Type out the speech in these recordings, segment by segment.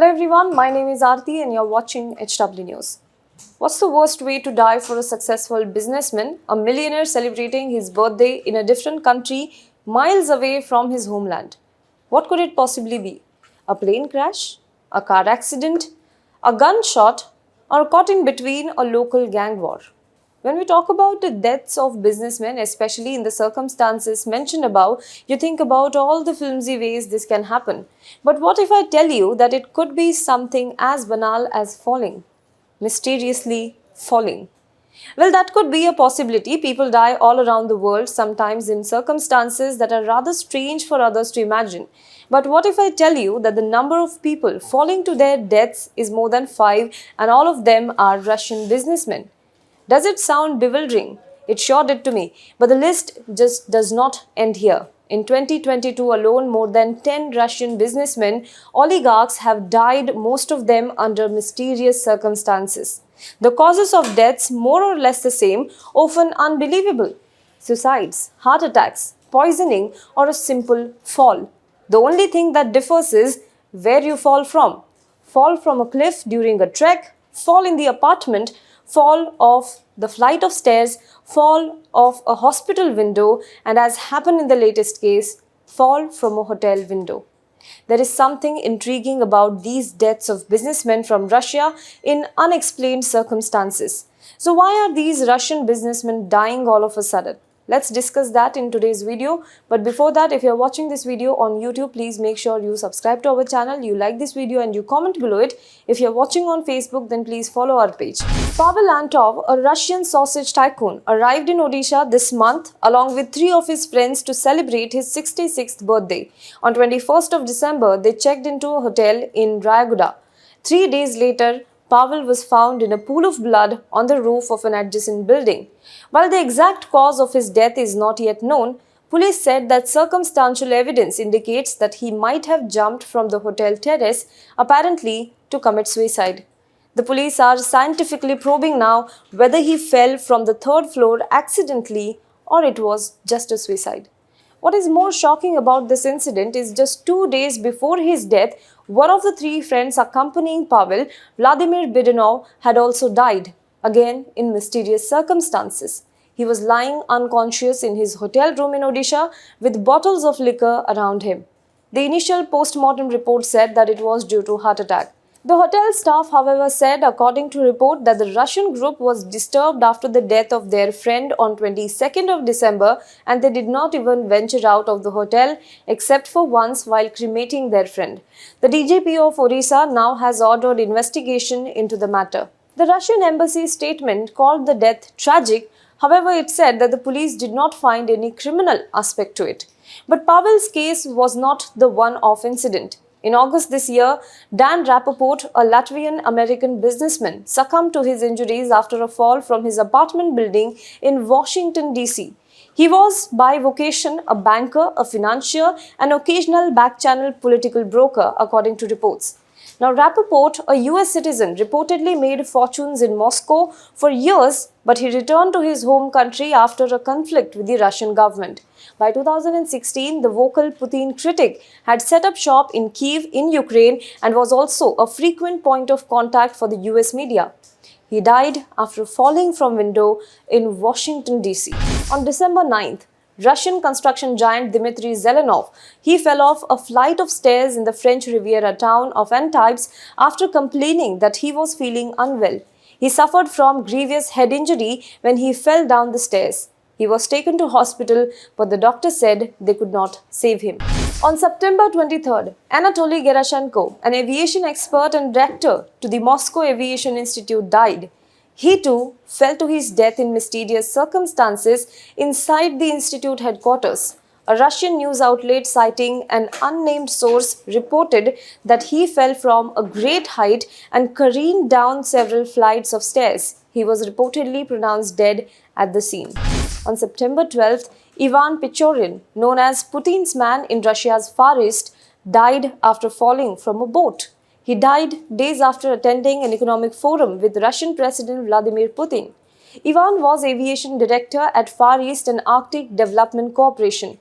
Hello everyone, my name is Aarti and you're watching HW News. What's the worst way to die for a successful businessman, a millionaire celebrating his birthday in a different country miles away from his homeland? What could it possibly be? A plane crash? A car accident? A gunshot? Or caught in between a local gang war? When we talk about the deaths of businessmen, especially in the circumstances mentioned above, you think about all the flimsy ways this can happen. But what if I tell you that it could be something as banal as falling? Mysteriously falling. Well, that could be a possibility. People die all around the world, sometimes in circumstances that are rather strange for others to imagine. But what if I tell you that the number of people falling to their deaths is more than 5 and all of them are Russian businessmen? Does it sound bewildering? It sure did to me. But the list just does not end here. In 2022 alone, more than 10 Russian businessmen, oligarchs have died, most of them under mysterious circumstances. The causes of deaths more or less the same, often unbelievable. Suicides, heart attacks, poisoning, or a simple fall. The only thing that differs is where you fall from. Fall from a cliff during a trek, fall in the apartment, fall off the flight of stairs, fall off a hospital window, and as happened in the latest case, fall from a hotel window. There is something intriguing about these deaths of businessmen from Russia in unexplained circumstances. So why are these Russian businessmen dying all of a sudden? Let's discuss that in today's video. But before that, if you're watching this video on YouTube, please make sure you subscribe to our channel, you like this video and you comment below it. If you're watching on Facebook, then please follow our page. Pavel Antov, a Russian sausage tycoon, arrived in Odisha this month along with 3 of his friends to celebrate his 66th birthday. On 21st of December, they checked into a hotel in Rayagada. 3 days later, Pavel was found in a pool of blood on the roof of an adjacent building. While the exact cause of his death is not yet known, police said that circumstantial evidence indicates that he might have jumped from the hotel terrace, apparently to commit suicide. The police are scientifically probing now whether he fell from the 3rd floor accidentally or it was just a suicide. What is more shocking about this incident is just 2 days before his death, one of the 3 friends accompanying Pavel, Vladimir, had also died, again in mysterious circumstances. He was lying unconscious in his hotel room in Odisha with bottles of liquor around him. The initial post-mortem report said that it was due to heart attack. The hotel staff, however, said, according to report, that the Russian group was disturbed after the death of their friend on 22nd of December and they did not even venture out of the hotel except for once while cremating their friend. The DGP of Odisha now has ordered investigation into the matter. The Russian embassy statement called the death tragic. However, it said that the police did not find any criminal aspect to it. But Pavel's case was not the one-off incident. In August this year, Dan Rappaport, a Latvian-American businessman, succumbed to his injuries after a fall from his apartment building in Washington, D.C. He was, by vocation, a banker, a financier, and occasional back-channel political broker, according to reports. Now, Rappaport, a US citizen, reportedly made fortunes in Moscow for years, but he returned to his home country after a conflict with the Russian government. By 2016, the vocal Putin critic had set up shop in Kyiv in Ukraine and was also a frequent point of contact for the US media. He died after falling from window in Washington, D.C. On December 9th, Russian construction giant Dmitry Zelenov, he fell off a flight of stairs in the French Riviera town of Antibes after complaining that he was feeling unwell. He suffered from grievous head injury when he fell down the stairs. He was taken to hospital, but the doctor said they could not save him. On September 23rd, Anatoly Gerashenko, an aviation expert and rector to the Moscow Aviation Institute, died. He too fell to his death in mysterious circumstances inside the institute headquarters. A Russian news outlet citing an unnamed source reported that he fell from a great height and careened down several flights of stairs. He was reportedly pronounced dead at the scene. On September 12th, Ivan Pechorin, known as Putin's man in Russia's Far East, died after falling from a boat. He died days after attending an economic forum with Russian President Vladimir Putin. Ivan was aviation director at Far East and Arctic Development Corporation.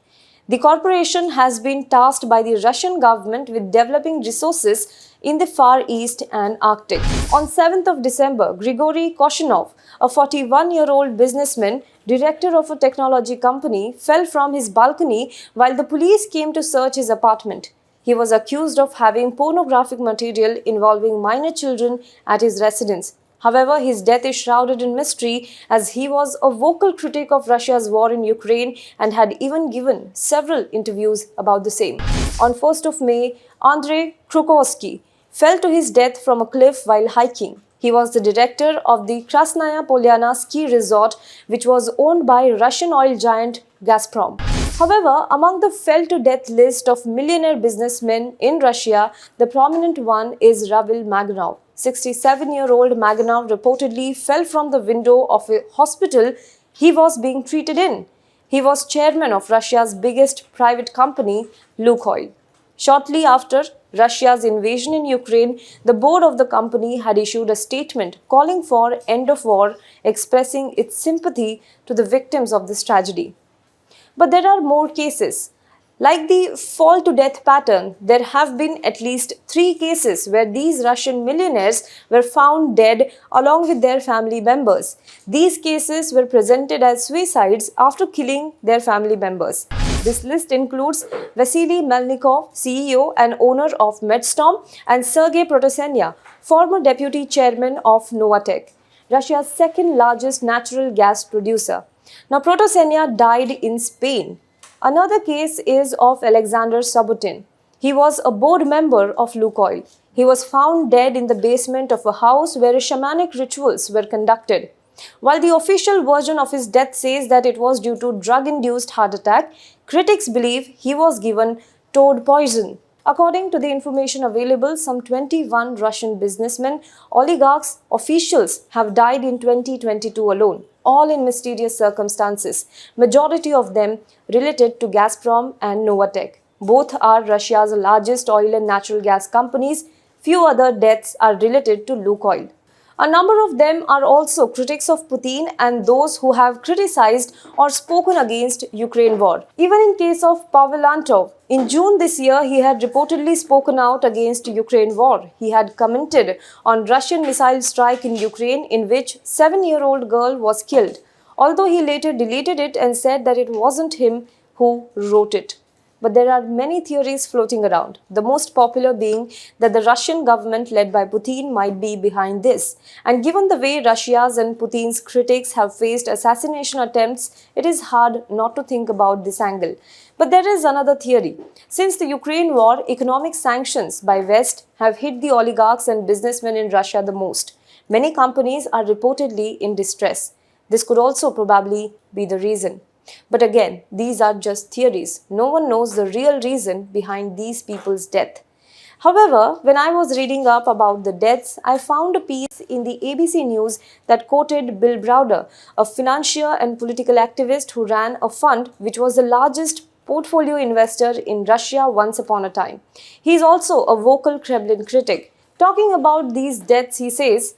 The corporation has been tasked by the Russian government with developing resources in the Far East and Arctic. On 7th of December, Grigory Koshinov, a 41-year-old businessman, director of a technology company, fell from his balcony while the police came to search his apartment. He was accused of having pornographic material involving minor children at his residence. However, his death is shrouded in mystery as he was a vocal critic of Russia's war in Ukraine and had even given several interviews about the same. On 1st of May, Andrei Krukowski fell to his death from a cliff while hiking. He was the director of the Krasnaya Polyana ski resort, which was owned by Russian oil giant Gazprom. However, among the fell-to-death list of millionaire businessmen in Russia, the prominent one is Ravil Maganov. 67-year-old Maganov reportedly fell from the window of a hospital he was being treated in. He was chairman of Russia's biggest private company, Lukoil. Shortly after Russia's invasion in Ukraine, the board of the company had issued a statement calling for end of war, expressing its sympathy to the victims of this tragedy. But there are more cases. Like the fall to death pattern, there have been at least 3 cases where these Russian millionaires were found dead along with their family members. These cases were presented as suicides after killing their family members. This list includes Vasily Melnikov, CEO and owner of Medstorm, and Sergei Protosenya, former deputy chairman of Novatek, Russia's second largest natural gas producer. Now, Protosenya died in Spain. Another case is of Alexander Sabutin. He was a board member of Lukoil. He was found dead in the basement of a house where shamanic rituals were conducted. While the official version of his death says that it was due to drug-induced heart attack, critics believe he was given toad poison. According to the information available, some 21 Russian businessmen, oligarchs, officials have died in 2022 alone, all in mysterious circumstances, majority of them related to Gazprom and Novatek. Both are Russia's largest oil and natural gas companies. Few other deaths are related to Lukoil. A number of them are also critics of Putin and those who have criticized or spoken against Ukraine war. Even in case of Pavel Antov, in June this year, he had reportedly spoken out against Ukraine war. He had commented on Russian missile strike in Ukraine in which 7-year-old girl was killed, although he later deleted it and said that it wasn't him who wrote it. But there are many theories floating around, the most popular being that the Russian government led by Putin might be behind this. And given the way Russia's and Putin's critics have faced assassination attempts, it is hard not to think about this angle. But there is another theory. Since the Ukraine war, economic sanctions by West have hit the oligarchs and businessmen in Russia the most. Many companies are reportedly in distress. This could also probably be the reason. But again, these are just theories. No one knows the real reason behind these people's death. However, when I was reading up about the deaths, I found a piece in the ABC News that quoted Bill Browder, a financier and political activist who ran a fund which was the largest portfolio investor in Russia once upon a time. He is also a vocal Kremlin critic. Talking about these deaths, he says,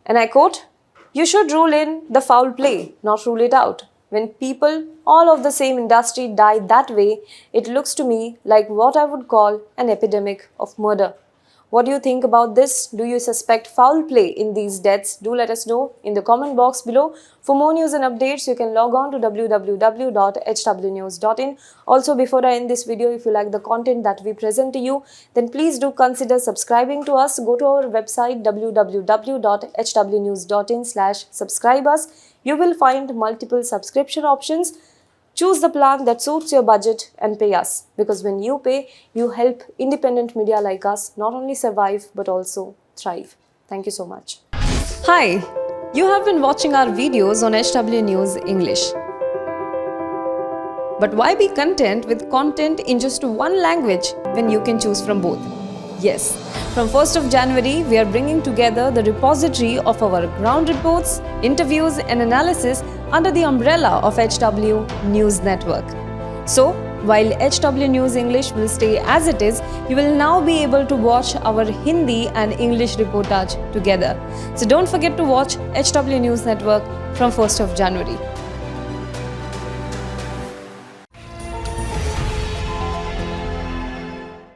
and I quote, "You should rule in the foul play, not rule it out. When people, all of the same industry, die that way, it looks to me like what I would call an epidemic of murder." What do you think about this? Do you suspect foul play in these deaths? Do let us know in the comment box below. For more news and updates, you can log on to www.hwnews.in. Also, before I end this video, if you like the content that we present to you, then please do consider subscribing to us. Go to our website www.hwnews.in/subscribe us. You will find multiple subscription options. Choose the plan that suits your budget and pay us. Because when you pay, you help independent media like us not only survive but also thrive. Thank you so much. Hi, you have been watching our videos on HW News English. But why be content with content in just one language when you can choose from both? Yes, from 1st of January, we are bringing together the repository of our ground reports, interviews and analysis under the umbrella of HW News Network. So, while HW News English will stay as it is, you will now be able to watch our Hindi and English reportage together. So don't forget to watch HW News Network from 1st of January.